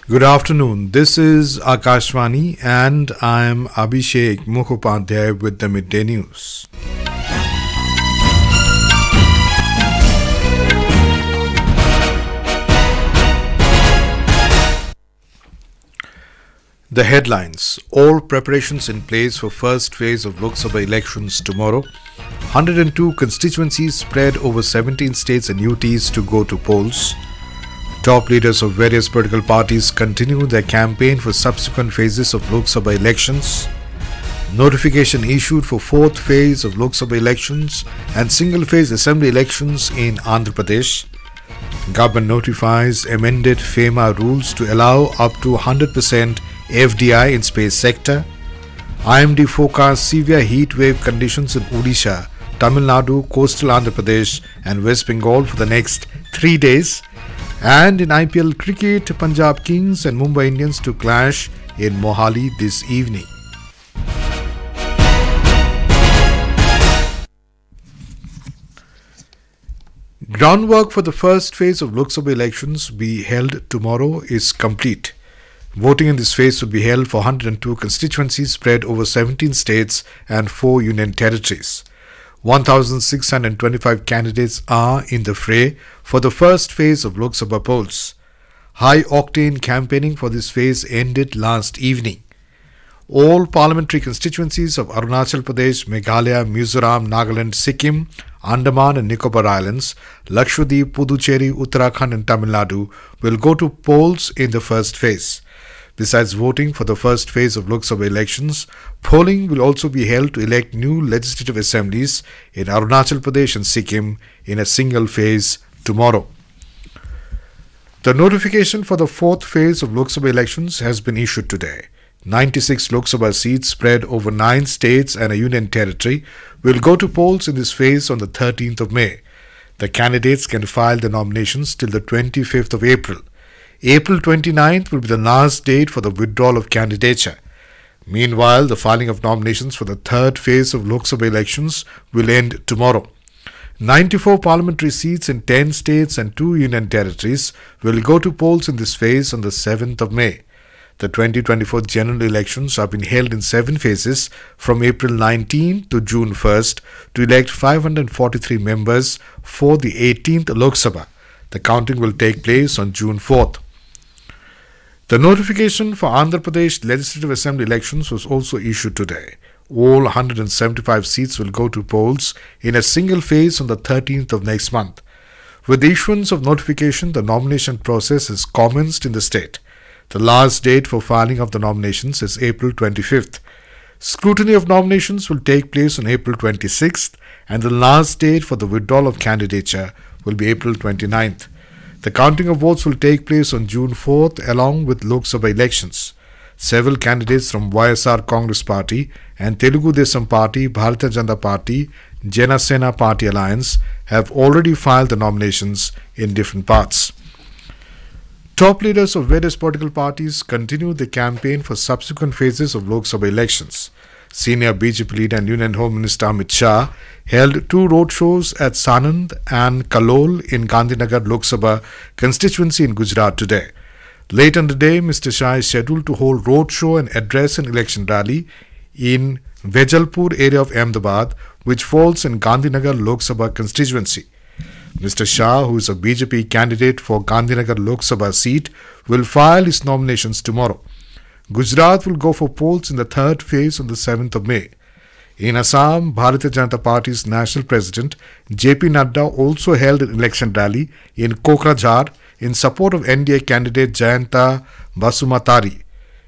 Good afternoon. This is Akashvani and I am Abhishek Mukhopadhyay with the Midday News. The headlines: all preparations in place for first phase of Lok Sabha elections tomorrow. 102 constituencies spread over 17 states and UTs to go to polls. Top leaders of various political parties continue their campaign for subsequent phases of Lok Sabha elections. Notification issued for fourth phase of Lok Sabha elections and single-phase assembly elections in Andhra Pradesh. Government notifies amended FEMA rules to allow up to 100% FDI in space sector. IMD forecasts severe heat wave conditions in Odisha, Tamil Nadu, coastal Andhra Pradesh and West Bengal for the next 3 days. And in IPL Cricket, Punjab Kings and Mumbai Indians to clash in Mohali this evening. Groundwork for the first phase of Lok Sabha elections be held tomorrow is complete. Voting in this phase will be held for 102 constituencies spread over 17 states and 4 union territories. 1,625 candidates are in the fray for the first phase of Lok Sabha polls. High-octane campaigning for this phase ended last evening. All parliamentary constituencies of Arunachal Pradesh, Meghalaya, Mizoram, Nagaland, Sikkim, Andaman and Nicobar Islands, Lakshadweep, Puducherry, Uttarakhand and Tamil Nadu will go to polls in the first phase. Besides voting for the first phase of Lok Sabha elections, polling will also be held to elect new legislative assemblies in Arunachal Pradesh and Sikkim in a single phase tomorrow. The notification for the fourth phase of Lok Sabha elections has been issued today. 96 Lok Sabha seats spread over 9 states and a union territory will go to polls in this phase on the 13th of May. The candidates can file their nominations till the 25th of April. April 29th will be the last date for the withdrawal of candidature. Meanwhile, the filing of nominations for the third phase of Lok Sabha elections will end tomorrow. 94 parliamentary seats in 10 states and 2 union territories will go to polls in this phase on the 7th of May. The 2024 general elections are being held in 7 phases from April 19 to June 1st to elect 543 members for the 18th Lok Sabha. The counting will take place on June 4th. The notification for Andhra Pradesh Legislative Assembly elections was also issued today. All 175 seats will go to polls in a single phase on the 13th of next month. With the issuance of notification, the nomination process has commenced in the state. The last date for filing of the nominations is April 25th. Scrutiny of nominations will take place on April 26th and the last date for the withdrawal of candidature will be April 29th. The counting of votes will take place on June 4th along with Lok Sabha elections. Several candidates from YSR Congress Party and Telugu Desam Party, Bharatiya Janata Party, Jana Sena Party Alliance have already filed the nominations in different parts. Top leaders of various political parties continue the campaign for subsequent phases of Lok Sabha elections. Senior BJP leader and Union Home Minister Amit Shah held 2 roadshows at Sanand and Kalol in Gandhinagar Lok Sabha constituency in Gujarat today. Later in the day, Mr. Shah is scheduled to hold roadshow and address an election rally in Vejalpur area of Ahmedabad, which falls in Gandhinagar Lok Sabha constituency. Mr. Shah, who is a BJP candidate for Gandhinagar Lok Sabha seat, will file his nominations tomorrow. Gujarat will go for polls in the third phase on the 7th of May. In Assam, Bharatiya Janata Party's national president JP Nadu also held an election rally in Kokrajhar in support of NDA candidate Jayanta Basumatari.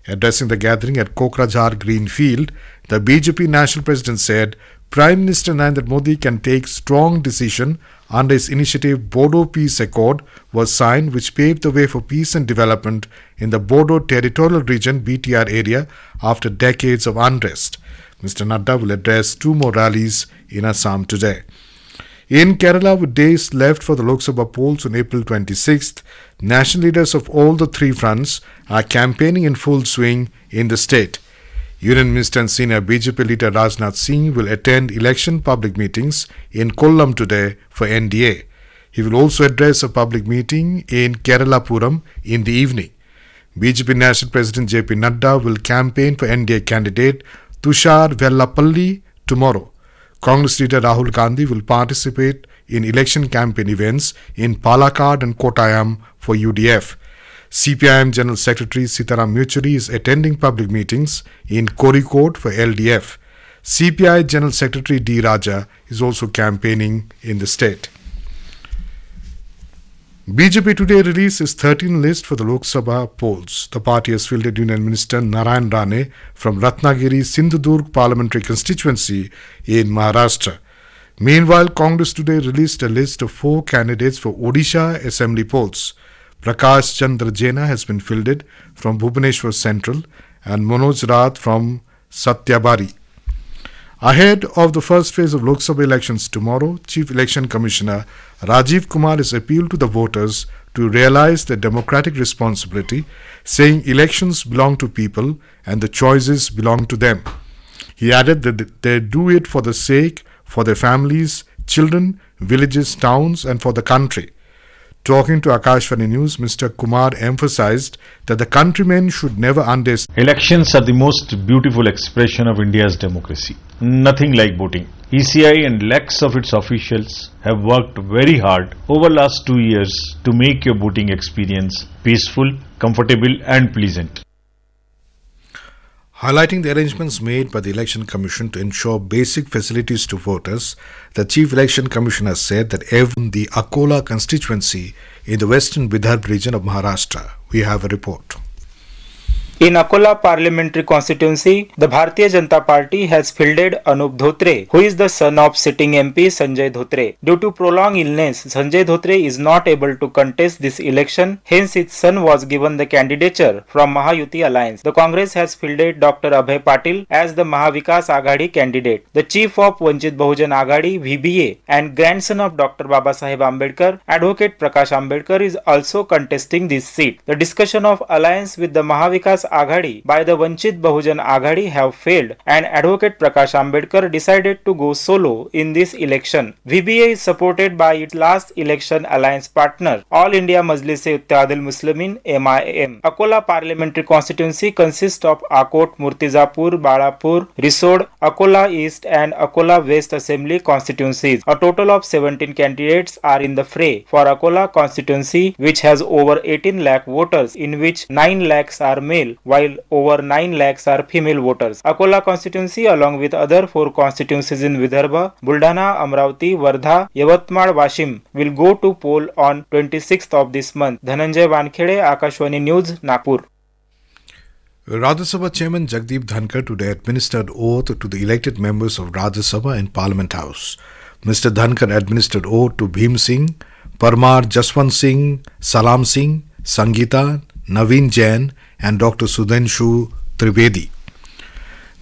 Addressing the gathering at Kokrajhar Greenfield, the BJP national president said Prime Minister Narendra Modi can take strong decision under his initiative Bodo Peace Accord was signed, which paved the way for peace and development in the Bodo Territorial Region BTR area after decades of unrest. Mr. Nadu will address 2 more rallies in Assam today. In Kerala, with days left for the Lok Sabha polls on April 26th, national leaders of all the 3 fronts are campaigning in full swing in the state. Union Minister and Senior BJP leader Rajnath Singh will attend election public meetings in Kollam today for NDA. He will also address a public meeting in Keralapuram in the evening. BJP National President JP Nada will campaign for NDA candidate Tushar Vellapalli tomorrow. Congress leader Rahul Gandhi will participate in election campaign events in Palakkad and Kottayam for UDF. CPIM General Secretary Sitaram Yechury is attending public meetings in Kozhikode for LDF. CPI General Secretary D. Raja is also campaigning in the state. BJP today released its 13th list for the Lok Sabha polls. The party has fielded Union Minister Narayan Rane from Ratnagiri Sindhudurg parliamentary constituency in Maharashtra. Meanwhile, Congress today released a list of 4 candidates for Odisha assembly polls. Prakash Chandra Jena has been fielded from Bhubaneswar Central and Manoj Rath from Satyabari. Ahead of the first phase of Lok Sabha elections tomorrow, Chief Election Commissioner Rajiv Kumar has appealed to the voters to realize their democratic responsibility, saying elections belong to people and the choices belong to them. He added that they do it for the sake, for their families, children, villages, towns, and for the country. Talking to Akashvani News, Mr. Kumar emphasized that the countrymen should never underestimate. Elections are the most beautiful expression of India's democracy. Nothing like voting. ECI and lakhs of its officials have worked very hard over last 2 years to make your voting experience peaceful, comfortable and pleasant. Highlighting the arrangements made by the Election Commission to ensure basic facilities to voters, the Chief Election Commissioner said that even the Akola constituency in the western Vidarbha region of Maharashtra. We have a report. In Akola parliamentary constituency, the Bharatiya Janata Party has fielded Anup Dhotre, who is the son of sitting MP Sanjay Dhotre. Due to prolonged illness, Sanjay Dhotre is not able to contest this election, hence his son was given the candidature from Mahayuti Alliance. The Congress has fielded Dr. Abhay Patil as the Mahavikas Aghadi candidate. The chief of Vanchit Bahujan Aghadi VBA and grandson of Dr. Babasaheb Ambedkar, Advocate Prakash Ambedkar is also contesting this seat. The discussion of alliance with the Mahavikas Aghadi by the Vanchit Bahujan Aghadi have failed and Advocate Prakash Ambedkar decided to go solo in this election. VBA is supported by its last election alliance partner, All India Majlis-e-Ittehad Muslimin MIM. Akola parliamentary constituency consists of Akot, Murtizapur, Balapur, Risod, Akola East and Akola West assembly constituencies. A total of 17 candidates are in the fray for Akola constituency, which has over 18 lakh voters, in which 9 lakhs are male while over 9 lakhs are female voters. Akola constituency along with other 4 constituencies in Vidarbha, Buldana, Amravati, Wardha, Yavatmal, Washim will go to poll on 26th of this month. Dhananjay Wankhede, Akashvani News, Nagpur. Rajya Sabha Chairman Jagdeep Dhankar today administered oath to the elected members of Rajya Sabha in Parliament House. Mr. Dhankar administered oath to Bhim Singh, Parmar Jaswant Singh, Salam Singh, Sangeeta, Naveen Jain and Dr. Sudhanshu Trivedi.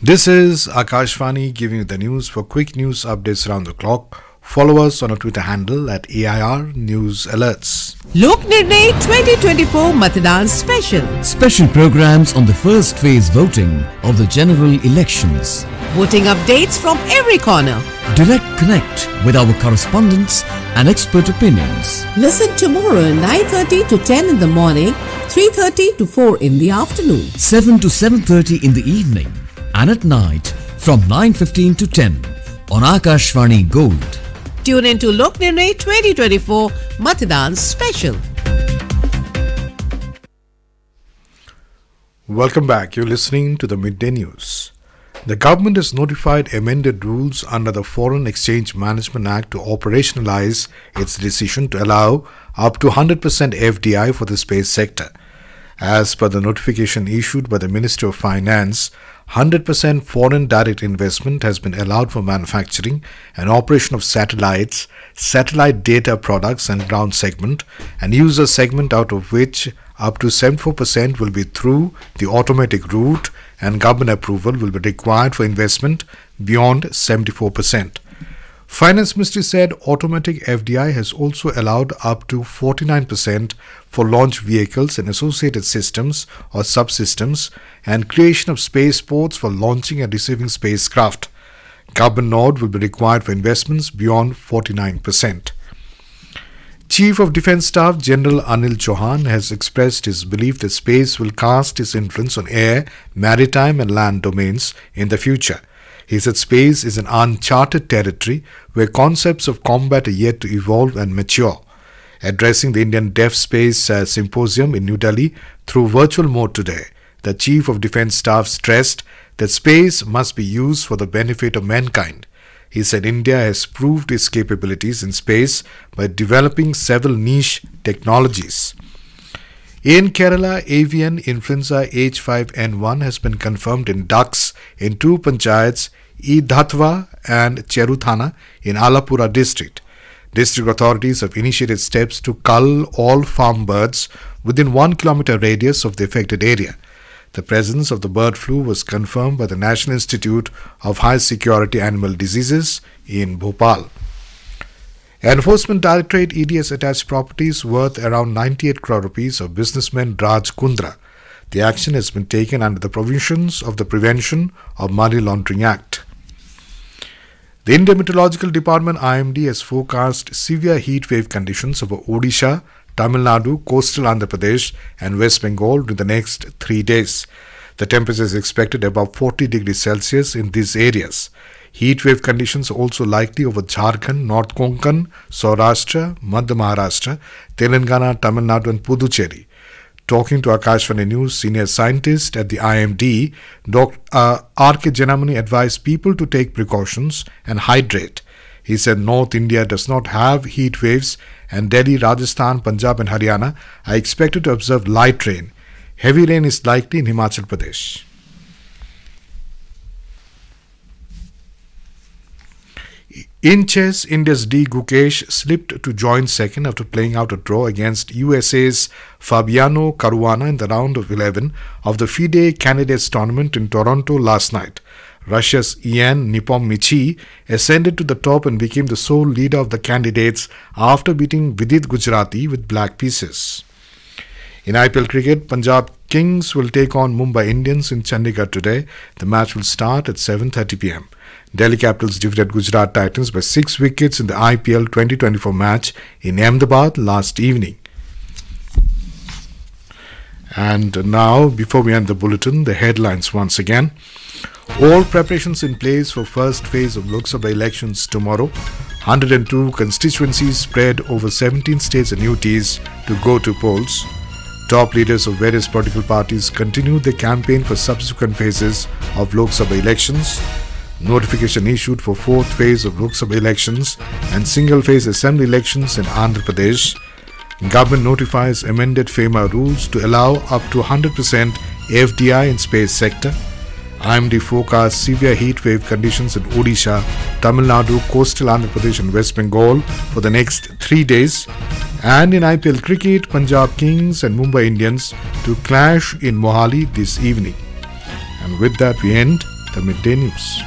This is Akashvani giving you the news. For quick news updates around the clock, follow us on our Twitter handle at AIR News Alerts. Lok Nirnay 2024 Matadan Special. Special programs on the first phase voting of the general elections. Voting updates from every corner. Direct connect with our correspondents and expert opinions. Listen tomorrow 9:30 to 10 in the morning, 3:30 to 4 in the afternoon, 7 to 7:30 in the evening, and at night from 9:15 to 10 on Akashvani Gold. Tune into Lok Nirnay 2024 Matadan Special. Welcome back. You're listening to the Midday News. The government has notified amended rules under the Foreign Exchange Management Act to operationalize its decision to allow up to 100% FDI for the space sector. As per the notification issued by the Ministry of Finance, 100% foreign direct investment has been allowed for manufacturing and operation of satellites, satellite data products and ground segment, and user segment, out of which up to 74% will be through the automatic route, and government approval will be required for investment beyond 74%. Finance Ministry said automatic FDI has also allowed up to 49% for launch vehicles and associated systems or subsystems, and creation of spaceports for launching and receiving spacecraft. Government nod will be required for investments beyond 49%. Chief of Defence Staff General Anil Chauhan has expressed his belief that space will cast its influence on air, maritime and land domains in the future. He said space is an uncharted territory where concepts of combat are yet to evolve and mature. Addressing the Indian Deaf Space Symposium in New Delhi through virtual mode today, the Chief of Defence Staff stressed that space must be used for the benefit of mankind. He said India has proved its capabilities in space by developing several niche technologies. In Kerala, avian influenza H5N1 has been confirmed in ducks in two panchayats, Idhatwa and Cheruthana in Alapura district. District authorities have initiated steps to cull all farm birds within 1 kilometer radius of the affected area. The presence of the bird flu was confirmed by the National Institute of High Security Animal Diseases in Bhopal. Enforcement Directorate ED has attached properties worth around 98 crore rupees of businessman Raj Kundra. The action has been taken under the provisions of the Prevention of Money Laundering Act. The Indian Meteorological Department IMD has forecast severe heat wave conditions over Odisha, Tamil Nadu, coastal Andhra Pradesh and West Bengal in the next 3 days. The temperature is expected above 40 degrees Celsius in these areas. Heat wave conditions are also likely over Jharkhand, North Konkan, Saurashtra, Madhya Maharashtra, Telangana, Tamil Nadu and Puducherry. Talking to Akashvani News, senior scientist at the IMD, Dr. R.K. Janamani advised people to take precautions and hydrate. He said North India does not have heat waves and Delhi, Rajasthan, Punjab and Haryana are expected to observe light rain. Heavy rain is likely in Himachal Pradesh. In chess, India's D. Gukesh slipped to joint second after playing out a draw against USA's Fabiano Caruana in the round of 11 of the FIDE Candidates Tournament in Toronto last night. Russia's Ian Nepomniachtchi ascended to the top and became the sole leader of the candidates after beating Vidit Gujrati with black pieces. In IPL Cricket, Punjab Kings will take on Mumbai Indians in Chandigarh today. The match will start at 7:30 p.m. Delhi Capitals defeated Gujarat Titans by 6 wickets in the IPL 2024 match in Ahmedabad last evening. And now, before we end the bulletin, the headlines once again. All preparations in place for first phase of Lok Sabha elections tomorrow. 102 constituencies spread over 17 states and UTs to go to polls. Top leaders of various political parties continue their campaign for subsequent phases of Lok Sabha elections. Notification issued for fourth phase of Lok Sabha elections and single phase assembly elections in Andhra Pradesh. Government notifies amended FEMA rules to allow up to 100% FDI in space sector. IMD forecasts severe heat wave conditions in Odisha, Tamil Nadu, coastal Andhra Pradesh and West Bengal for the next 3 days. And in IPL Cricket, Punjab Kings and Mumbai Indians to clash in Mohali this evening. And with that we end the Midday News.